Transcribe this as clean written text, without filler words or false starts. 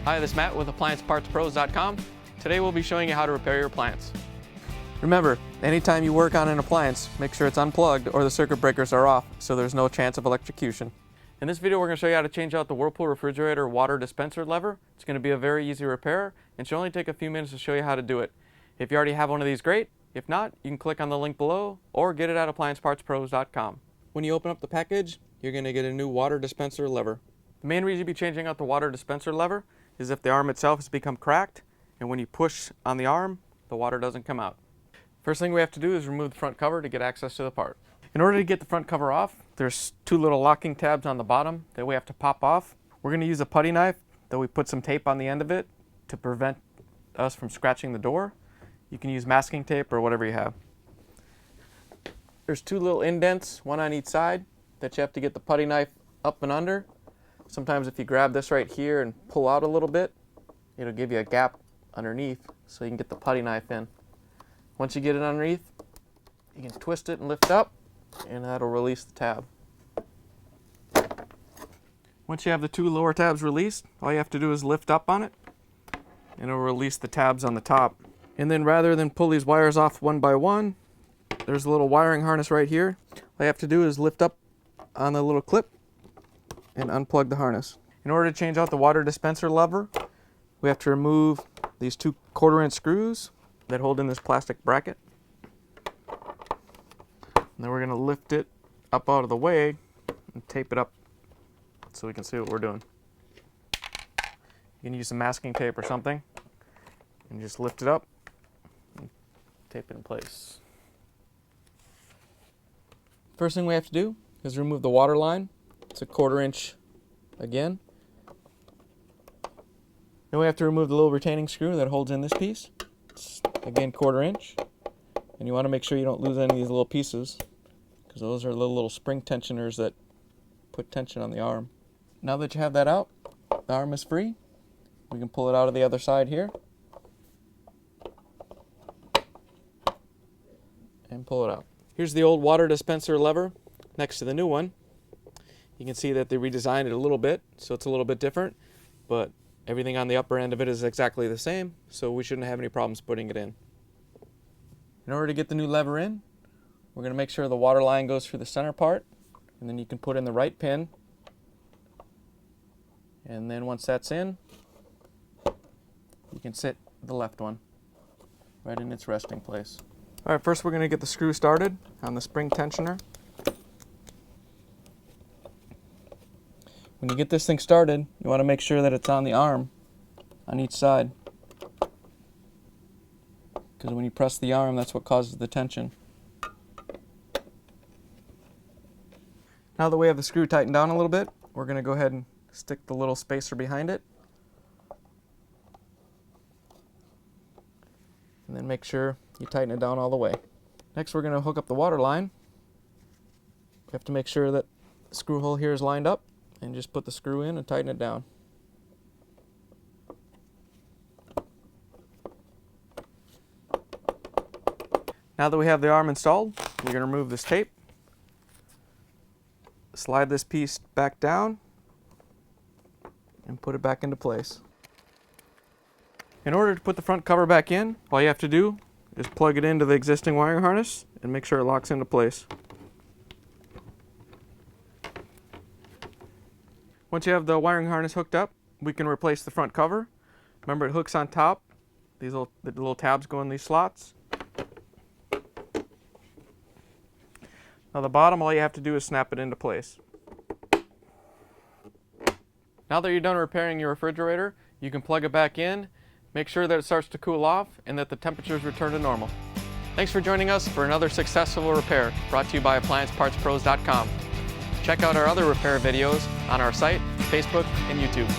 Hi, this is Matt with AppliancePartsPros.com. Today we'll be showing you how to repair your appliance. Remember, anytime you work on an appliance, make sure it's unplugged or the circuit breakers are off so there's no chance of electrocution. In this video we're going to show you how to change out the Whirlpool Refrigerator Water Dispenser Lever. It's going to be a very easy repair and should only take a few minutes to show you how to do it. If you already have one of these, great. If not, you can click on the link below or get it at AppliancePartsPros.com. When you open up the package, you're going to get a new water dispenser lever. The main reason you'll be changing out the water dispenser lever is if the arm itself has become cracked, and when you push on the arm, the water doesn't come out. First thing we have to do is remove the front cover to get access to the part. In order to get the front cover off, there's two little locking tabs on the bottom that we have to pop off. We're going to use a putty knife that we put some tape on the end of it to prevent us from scratching the door. You can use masking tape or whatever you have. There's two little indents, one on each side, that you have to get the putty knife up and under. Sometimes if you grab this right here and pull out a little bit, it'll give you a gap underneath so you can get the putty knife in. Once you get it underneath, you can twist it and lift up, and that'll release the tab. Once you have the two lower tabs released, all you have to do is lift up on it, and it'll release the tabs on the top. And then rather than pull these wires off one by one, there's a little wiring harness right here. All you have to do is lift up on the little clip and unplug the harness. In order to change out the water dispenser lever, we have to remove these two 1/4-inch screws that hold in this plastic bracket. And then we're going to lift it up out of the way and tape it up so we can see what we're doing. You can use some masking tape or something and just lift it up and tape it in place. First thing we have to do is remove the water line. It's a 1/4-inch again. Then we have to remove the little retaining screw that holds in this piece. It's again 1/4-inch. And you want to make sure you don't lose any of these little pieces, because those are little spring tensioners that put tension on the arm. Now that you have that out, the arm is free. We can pull it out of the other side here and pull it out. Here's the old water dispenser lever next to the new one. You can see that they redesigned it a little bit, so it's a little bit different, but everything on the upper end of it is exactly the same, so we shouldn't have any problems putting it in. In order to get the new lever in, we're going to make sure the water line goes through the center part, and then you can put in the right pin. And then once that's in, you can sit the left one right in its resting place. Alright, first we're going to get the screw started on the spring tensioner. When you get this thing started, you want to make sure that it's on the arm on each side, because when you press the arm, that's what causes the tension. Now that we have the screw tightened down a little bit, we're going to go ahead and stick the little spacer behind it, and then make sure you tighten it down all the way. Next we're going to hook up the water line. We have to make sure that the screw hole here is lined up, and just put the screw in and tighten it down. Now that we have the arm installed, we're going to remove this tape, slide this piece back down, and put it back into place. In order to put the front cover back in, all you have to do is plug it into the existing wiring harness and make sure it locks into place. Once you have the wiring harness hooked up, we can replace the front cover. Remember, it hooks on top. The little tabs go in these slots. Now the bottom, all you have to do is snap it into place. Now that you're done repairing your refrigerator, you can plug it back in, make sure that it starts to cool off, and that the temperatures return to normal. Thanks for joining us for another successful repair brought to you by AppliancePartsPros.com. Check out our other repair videos on our site, Facebook, and YouTube.